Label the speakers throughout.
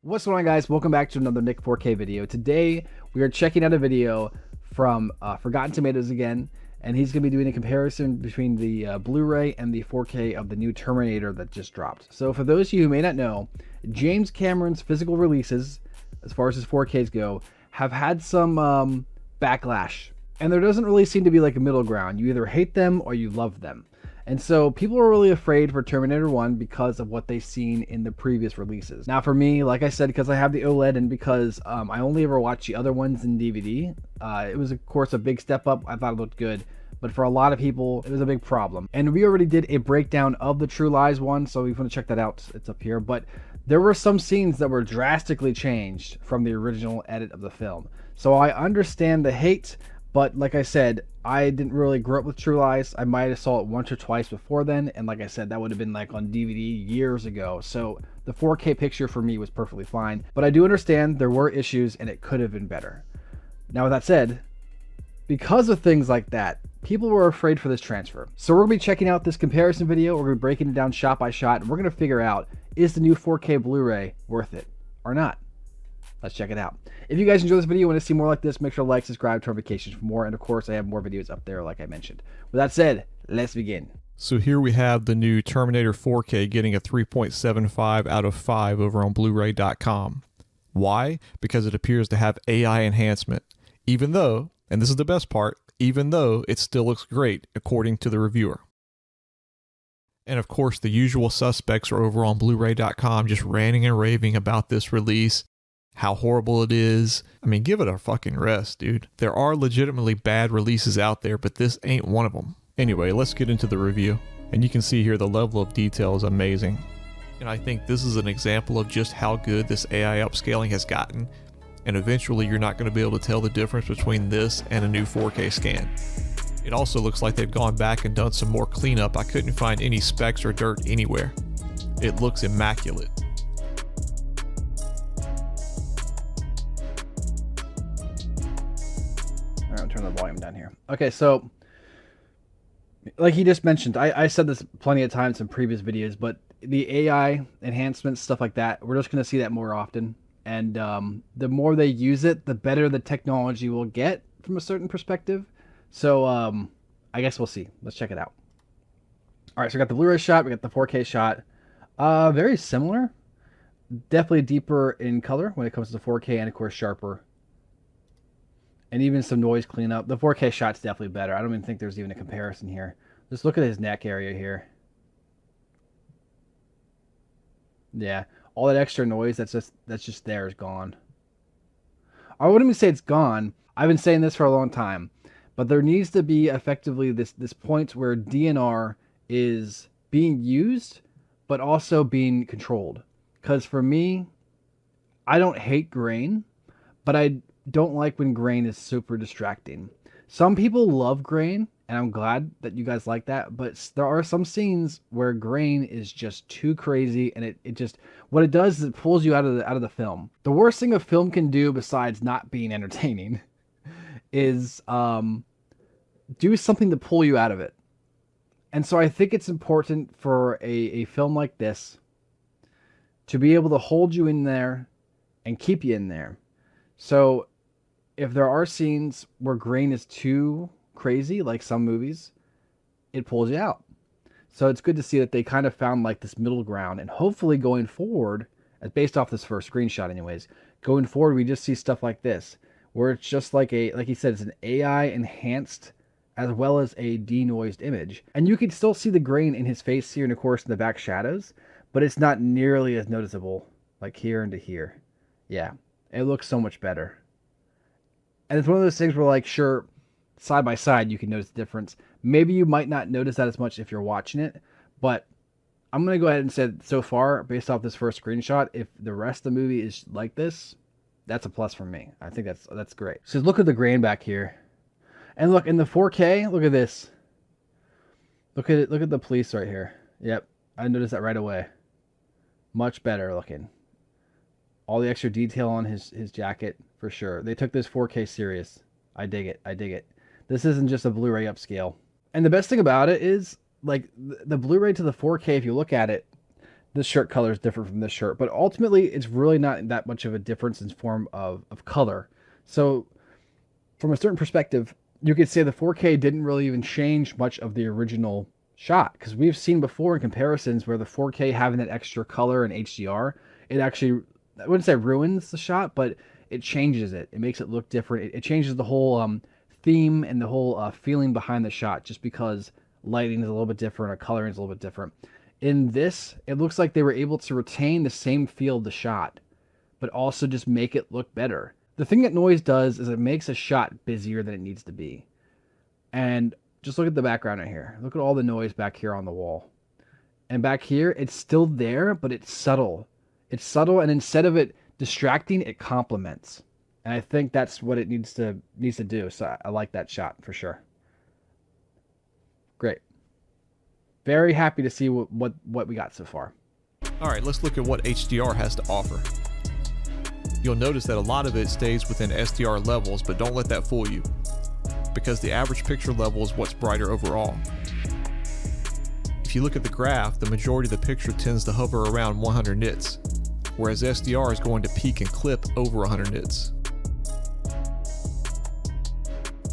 Speaker 1: What's going on, guys? Welcome back to another Nick 4K video. Today we are checking out a video from Forgotten Tomatoes again, and he's going to be doing a comparison between the Blu-ray and the 4K of the new Terminator that just dropped. So for those of you who may not know, James Cameron's physical releases, as far as his 4Ks go, have had some backlash, and there doesn't really seem to be like a middle ground. You either hate them or you love them. And so people are really afraid for Terminator 1 because of what they've seen in the previous releases. Now for me, like I said, because I have the OLED and because I only ever watched the other ones in DVD, it was of course a big step up. I thought it looked good. But for a lot of people, it was a big problem. And we already did a breakdown of the True Lies one, so if you want to check that out, it's up here. But there were some scenes that were drastically changed from the original edit of the film. So I understand the hate, but like I said, I didn't really grow up with True Lies. I might have saw it once or twice before then, and like I said, that would have been like on DVD years ago. So the 4K picture for me was perfectly fine. But I do understand there were issues and it could have been better. Now with that said, because of things like that, people were afraid for this transfer. So we're going to be checking out this comparison video. We're going to be breaking it down shot by shot, and we're going to figure out, is the new 4K Blu-ray worth it or not? Let's check it out. If you guys enjoy this video and want to see more like this, make sure to like, subscribe, turn notifications for more. And of course, I have more videos up there like I mentioned. With that said, let's begin.
Speaker 2: So here we have the new Terminator 4K getting a 3.75 out of 5 over on Blu-ray.com. Why? Because it appears to have AI enhancement. Even though, and this is the best part, even though it still looks great according to the reviewer. And of course, the usual suspects are over on Blu-ray.com just ranting and raving about this release. How horrible it is. I mean, give it a fucking rest, dude. There are legitimately bad releases out there, but this ain't one of them. Anyway, let's get into the review. And you can see here the level of detail is amazing. And I think this is an example of just how good this AI upscaling has gotten. And eventually you're not going to be able to tell the difference between this and a new 4K scan. It also looks like they've gone back and done some more cleanup. I couldn't find any specks or dirt anywhere. It looks immaculate.
Speaker 1: Turn the volume down here. Okay, so like he just mentioned, I said this plenty of times in previous videos, but the AI enhancements, stuff like that, we're just going to see that more often. And the more they use it, the better the technology will get from a certain perspective. So I guess we'll see. Let's check it out. All right, so we got the Blu-ray shot, we got the 4K shot. Very similar. Definitely deeper in color when it comes to 4K, and of course sharper. And even some noise cleanup. The 4K shot's definitely better. I don't even think there's even a comparison here. Just look at his neck area here. Yeah, all that extra noise that's just there is gone. I wouldn't even say it's gone. I've been saying this for a long time, but there needs to be effectively this point where DNR is being used, but also being controlled. Because for me, I don't hate grain, but I don't like when grain is super distracting. Some people love grain, and I'm glad that you guys like that, but there are some scenes where grain is just too crazy, and it just, what it does is it pulls you out of the film. The worst thing a film can do besides not being entertaining is do something to pull you out of it. And so I think it's important for a film like this to be able to hold you in there and keep you in there. So if there are scenes where grain is too crazy, like some movies, it pulls you out. So it's good to see that they kind of found like this middle ground, and hopefully going forward, as based off this first screenshot anyways, going forward we just see stuff like this, where it's just like he said, it's an AI enhanced as well as a denoised image. And you can still see the grain in his face here and of course in the back shadows, but it's not nearly as noticeable like here and to here. Yeah, it looks so much better. And it's one of those things where, like, sure, side by side, you can notice the difference. Maybe you might not notice that as much if you're watching it, but I'm going to go ahead and say so far, based off this first screenshot, if the rest of the movie is like this, that's a plus for me. I think that's great. So look at the grain back here. And look, in the 4K, look at this. Look at it. Look at the police right here. Yep, I noticed that right away. Much better looking. All the extra detail on his jacket, for sure. They took this 4K serious. I dig it. I dig it. This isn't just a Blu-ray upscale. And the best thing about it is, like, the Blu-ray to the 4K, if you look at it, this shirt color is different from this shirt, but ultimately it's really not that much of a difference in form of color. So from a certain perspective, you could say the 4K didn't really even change much of the original shot, because we've seen before in comparisons where the 4K having that extra color and HDR, it actually, I wouldn't say ruins the shot, but it changes it. It makes it look different. It changes the whole theme and the whole feeling behind the shot, just because lighting is a little bit different or coloring is a little bit different. In this, it looks like they were able to retain the same feel of the shot, but also just make it look better. The thing that noise does is it makes a shot busier than it needs to be. And just look at the background right here. Look at all the noise back here on the wall. And back here, it's still there, but it's subtle. It's subtle, and instead of it distracting, it complements. And I think that's what it needs to do. So I like that shot for sure. Great. Very happy to see what we got so far.
Speaker 2: All right, let's look at what HDR has to offer. You'll notice that a lot of it stays within SDR levels, but don't let that fool you, because the average picture level is what's brighter overall. If you look at the graph, the majority of the picture tends to hover around 100 nits, whereas SDR is going to peak and clip over 100 nits.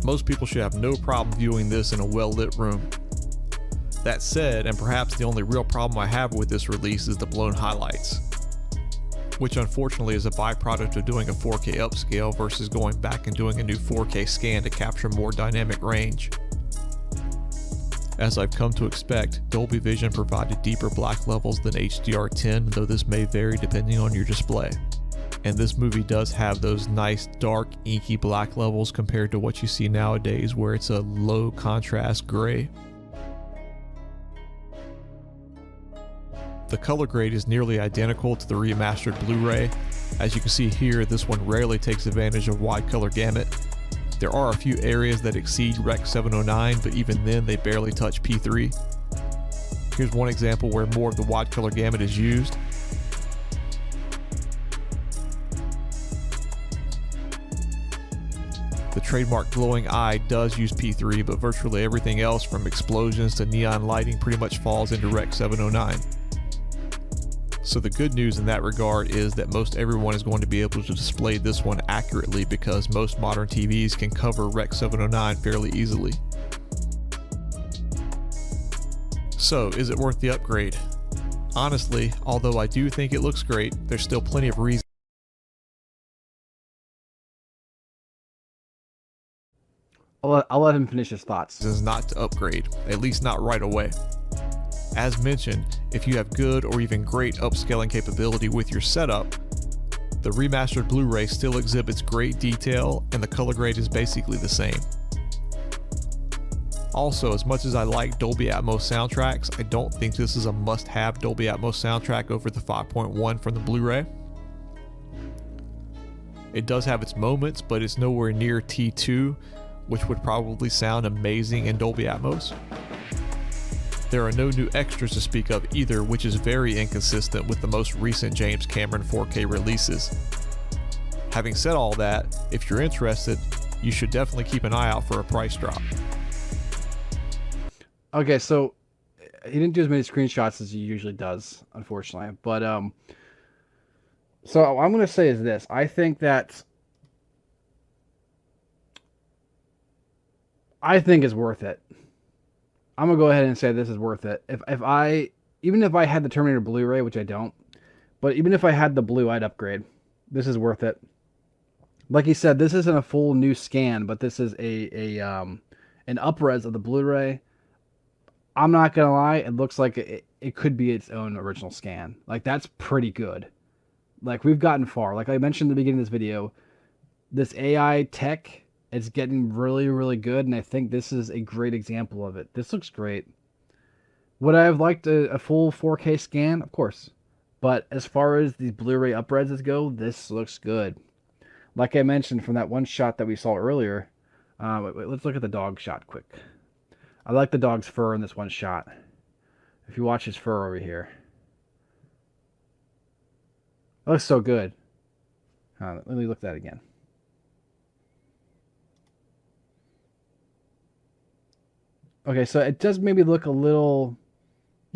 Speaker 2: Most people should have no problem viewing this in a well-lit room. That said, and perhaps the only real problem I have with this release is the blown highlights, which unfortunately is a byproduct of doing a 4K upscale versus going back and doing a new 4K scan to capture more dynamic range. As I've come to expect, Dolby Vision provided deeper black levels than HDR10, though this may vary depending on your display. And this movie does have those nice dark inky black levels compared to what you see nowadays where it's a low contrast gray. The color grade is nearly identical to the remastered Blu-ray. As you can see here, this one rarely takes advantage of wide color gamut. There are a few areas that exceed Rec 709, but even then they barely touch P3. Here's one example where more of the wide color gamut is used. The trademark glowing eye does use P3, but virtually everything else from explosions to neon lighting pretty much falls into Rec 709. So the good news in that regard is that most everyone is going to be able to display this one accurately, because most modern TVs can cover Rec 709 fairly easily. So is it worth the upgrade? Honestly, although I do think it looks great, there's still plenty of reasons
Speaker 1: I'll let him finish his thoughts.
Speaker 2: not to upgrade, at least not right away. As mentioned, if you have good or even great upscaling capability with your setup, the remastered Blu-ray still exhibits great detail and the color grade is basically the same. Also, as much as I like Dolby Atmos soundtracks, I don't think this is a must-have Dolby Atmos soundtrack over the 5.1 from the Blu-ray. It does have its moments, but it's nowhere near T2, which would probably sound amazing in Dolby Atmos. There are no new extras to speak of either, which is very inconsistent with the most recent James Cameron 4K releases. Having said all that, if you're interested, you should definitely keep an eye out for a price drop.
Speaker 1: Okay, so he didn't do as many screenshots as he usually does, unfortunately. But so what I'm going to say is this: I think it's worth it. I'm gonna go ahead and say this is worth it. Even if I had the Terminator Blu-ray, which I don't, but even if I had the blue, I'd upgrade. This is worth it. Like he said, this isn't a full new scan, but this is an upres of the Blu-ray. I'm not gonna lie, it looks like it could be its own original scan. Like, that's pretty good. Like, we've gotten far. Like I mentioned in the beginning of this video, this AI tech, it's getting really, really good, and I think this is a great example of it. This looks great. Would I have liked a full 4K scan? Of course. But as far as these Blu-ray upreses go, this looks good. Like I mentioned from that one shot that we saw earlier, let's look at the dog shot quick. I like the dog's fur in this one shot. If you watch his fur over here. It looks so good. Let me look at that again. Okay, so it does maybe look a little...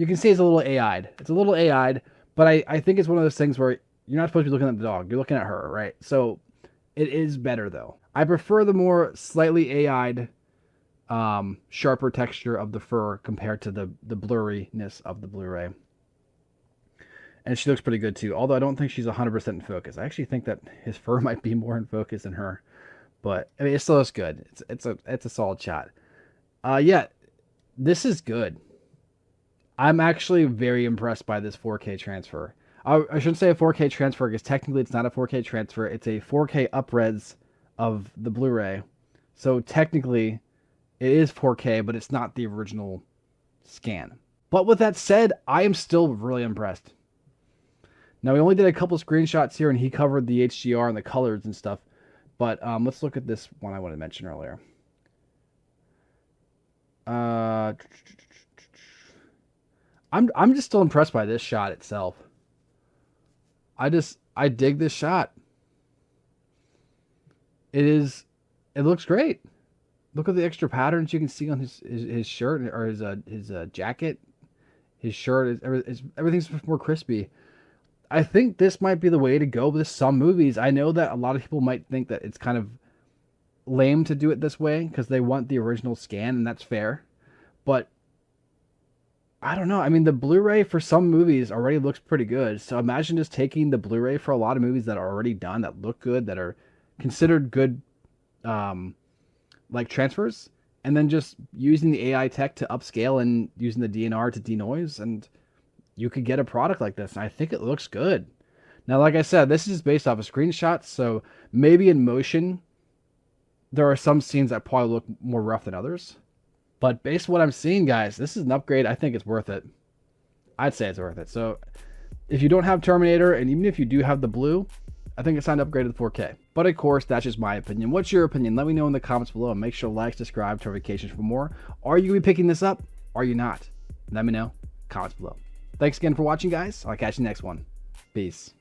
Speaker 1: You can see it's a little AI'd. It's a little AI'd, but I think it's one of those things where you're not supposed to be looking at the dog. You're looking at her, right? So it is better, though. I prefer the more slightly AI'd, sharper texture of the fur compared to the blurriness of the Blu-ray. And she looks pretty good, too. Although I don't think she's 100% in focus. I actually think that his fur might be more in focus than her. But, I mean, it still looks good. It's a solid shot. Yeah, this is good. I'm actually very impressed by this 4K transfer. I shouldn't say a 4K transfer because technically it's not a 4K transfer. It's a 4K upres of the Blu-ray. So technically it is 4K, but it's not the original scan. But with that said, I am still really impressed. Now, we only did a couple screenshots here, and he covered the HDR and the colors and stuff. But let's look at this one I wanted to mention earlier. I'm just still impressed by this shot itself. I dig this shot. It looks great. Look at the extra patterns you can see on his shirt or his jacket. His shirt everything's more crispy. I think this might be the way to go with some movies. I know that a lot of people might think that it's kind of lame to do it this way because they want the original scan, and that's fair. But I don't know. I mean, the Blu-ray for some movies already looks pretty good. So imagine just taking the Blu-ray for a lot of movies that are already done, that look good, that are considered good, like transfers, and then just using the AI tech to upscale and using the DNR to denoise, and you could get a product like this. And I think it looks good. Now, like I said, this is based off of screenshots, so maybe in motion, there are some scenes that probably look more rough than others. But based on what I'm seeing, guys, this is an upgrade. I think it's worth it. I'd say it's worth it. So if you don't have Terminator, and even if you do have the blue, I think it's time to upgrade to the 4K. But of course, that's just my opinion. What's your opinion? Let me know in the comments below, and make sure to like, subscribe, turn notifications for more. Are you going to be picking this up? Are you not? Let me know. Comments below. Thanks again for watching, guys. I'll catch you next one. Peace.